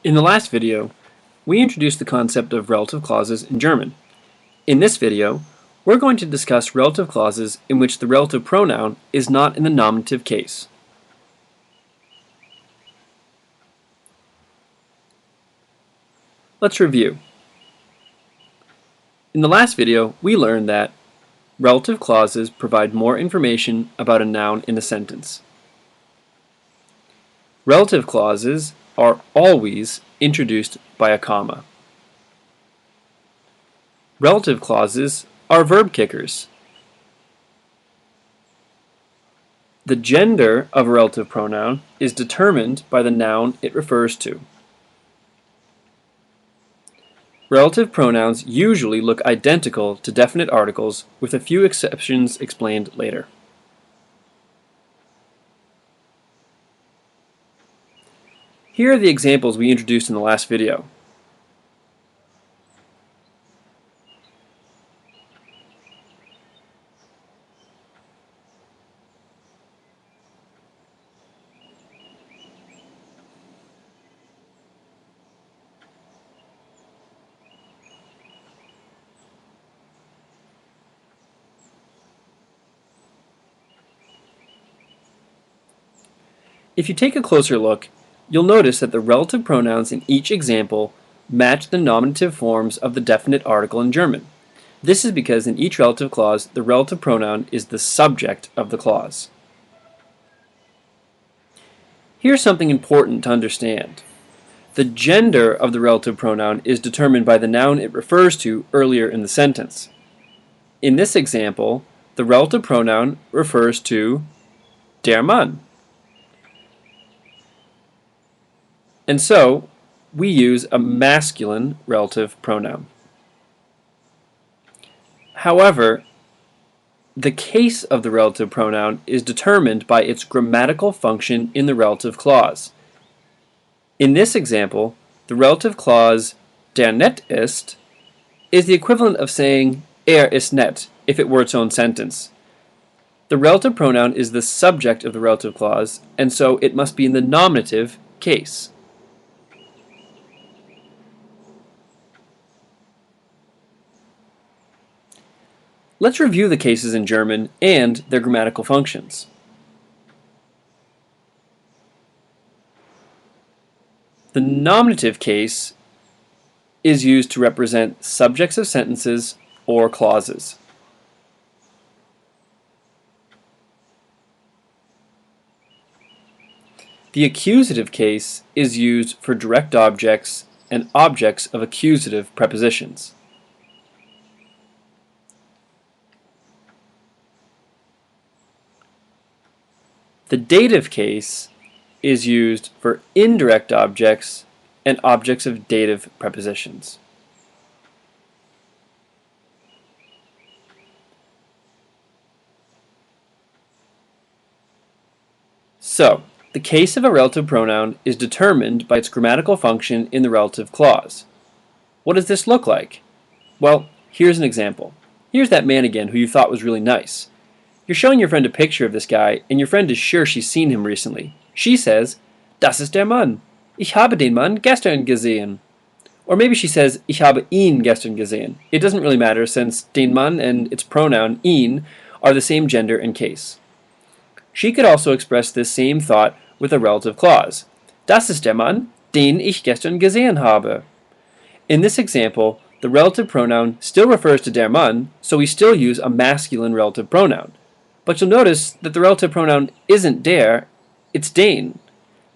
In the last video, we introduced the concept of relative clauses in German. In this video, we're going to discuss relative clauses in which the relative pronoun is not in the nominative case. Let's review. In the last video, we learned that relative clauses provide more information about a noun in a sentence. Relative clauses are always introduced by a comma. Relative clauses are verb kickers. The gender of a relative pronoun is determined by the noun it refers to. Relative pronouns usually look identical to definite articles, with a few exceptions explained later. Here are the examples we introduced in the last video. If you take a closer look, you'll notice that the relative pronouns in each example match the nominative forms of the definite article in German. This is because in each relative clause, the relative pronoun is the subject of the clause. Here's something important to understand. The gender of the relative pronoun is determined by the noun it refers to earlier in the sentence. In this example, the relative pronoun refers to der Mann. And so, we use a masculine relative pronoun. However, the case of the relative pronoun is determined by its grammatical function in the relative clause. In this example, the relative clause der nett ist the equivalent of saying ist nett if it were its own sentence. The relative pronoun is the subject of the relative clause, and so it must be in the nominative case. Let's review the cases in German and their grammatical functions. The nominative case is used to represent subjects of sentences or clauses. The accusative case is used for direct objects and objects of accusative prepositions. The dative case is used for indirect objects and objects of dative prepositions. So, the case of a relative pronoun is determined by its grammatical function in the relative clause. What does this look like? Well, here's an example. Here's that man again who you thought was really nice. You're showing your friend a picture of this guy, and your friend is sure she's seen him recently. She says, "Das ist der Mann. Ich habe den Mann gestern gesehen." Or maybe she says, "Ich habe ihn gestern gesehen." It doesn't really matter since den Mann and its pronoun ihn are the same gender and case. She could also express this same thought with a relative clause. Das ist der Mann, den ich gestern gesehen habe. In this example, the relative pronoun still refers to der Mann, so we still use a masculine relative pronoun. But you'll notice that the relative pronoun isn't der, it's den.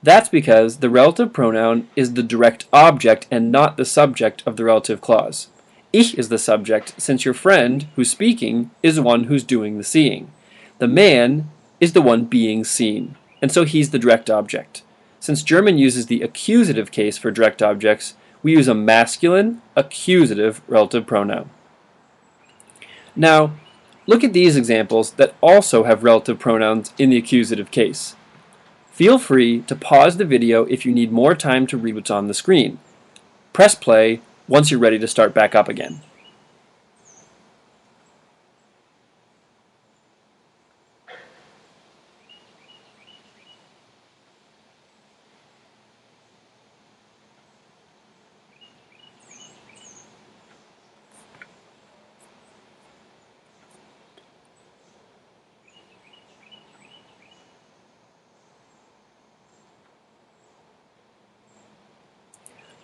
That's because the relative pronoun is the direct object and not the subject of the relative clause. Ich is the subject, since your friend, who's speaking, is the one who's doing the seeing. The man is the one being seen, and so he's the direct object. Since German uses the accusative case for direct objects, we use a masculine, accusative relative pronoun. Now, look at these examples that also have relative pronouns in the accusative case. Feel free to pause the video if you need more time to read what's on the screen. Press play once you're ready to start back up again.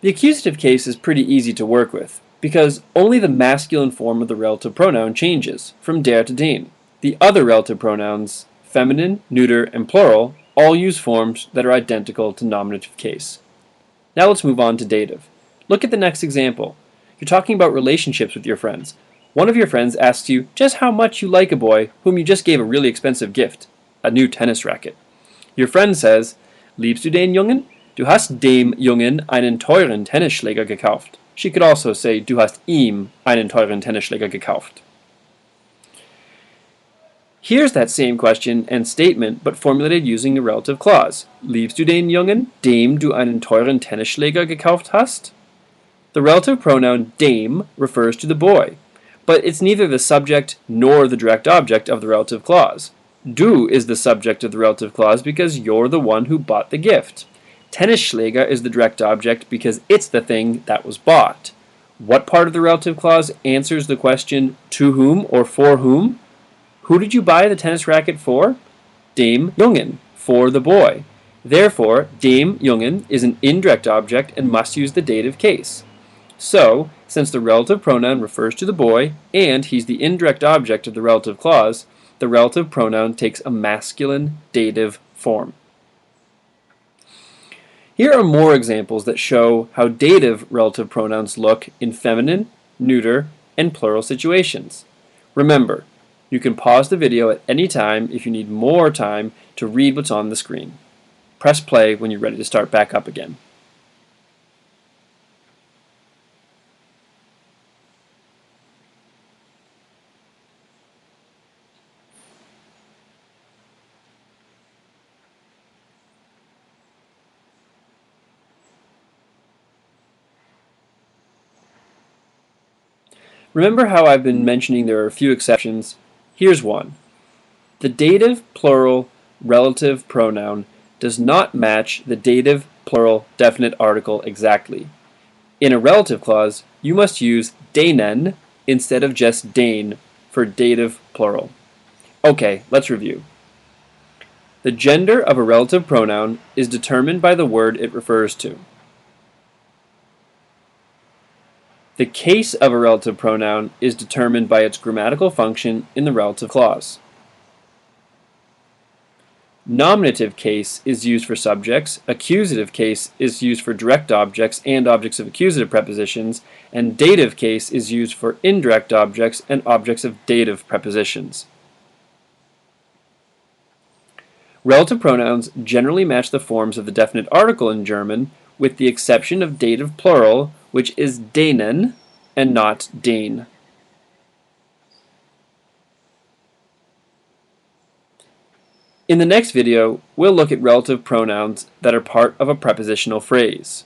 The accusative case is pretty easy to work with, because only the masculine form of the relative pronoun changes, from der to den. The other relative pronouns, feminine, neuter, and plural, all use forms that are identical to nominative case. Now let's move on to dative. Look at the next example. You're talking about relationships with your friends. One of your friends asks you just how much you like a boy whom you just gave a really expensive gift, a new tennis racket. Your friend says, "Liebst du den Jungen? Du hast dem Jungen einen teuren Tennisschläger gekauft." She could also say, "Du hast ihm einen teuren Tennisschläger gekauft." Here's that same question and statement, but formulated using a relative clause. Liebst du den Jungen, dem du einen teuren Tennisschläger gekauft hast? The relative pronoun dem refers to the boy, but it's neither the subject nor the direct object of the relative clause. Du is the subject of the relative clause because you're the one who bought the gift. Tennisschläger is the direct object because it's the thing that was bought. What part of the relative clause answers the question to whom or for whom? Who did you buy the tennis racket for? Dem Jungen, for the boy. Therefore, dem Jungen is an indirect object and must use the dative case. So, since the relative pronoun refers to the boy and he's the indirect object of the relative clause, the relative pronoun takes a masculine dative form. Here are more examples that show how dative relative pronouns look in feminine, neuter, and plural situations. Remember, you can pause the video at any time if you need more time to read what's on the screen. Press play when you're ready to start back up again. Remember how I've been mentioning there are a few exceptions? Here's one. The dative plural relative pronoun does not match the dative plural definite article exactly. In a relative clause, you must use denen instead of just den for dative plural. Okay, let's review. The gender of a relative pronoun is determined by the word it refers to. The case of a relative pronoun is determined by its grammatical function in the relative clause. Nominative case is used for subjects, accusative case is used for direct objects and objects of accusative prepositions, and dative case is used for indirect objects and objects of dative prepositions. Relative pronouns generally match the forms of the definite article in German, with the exception of dative plural, which is denen and not den. In the next video, we'll look at relative pronouns that are part of a prepositional phrase.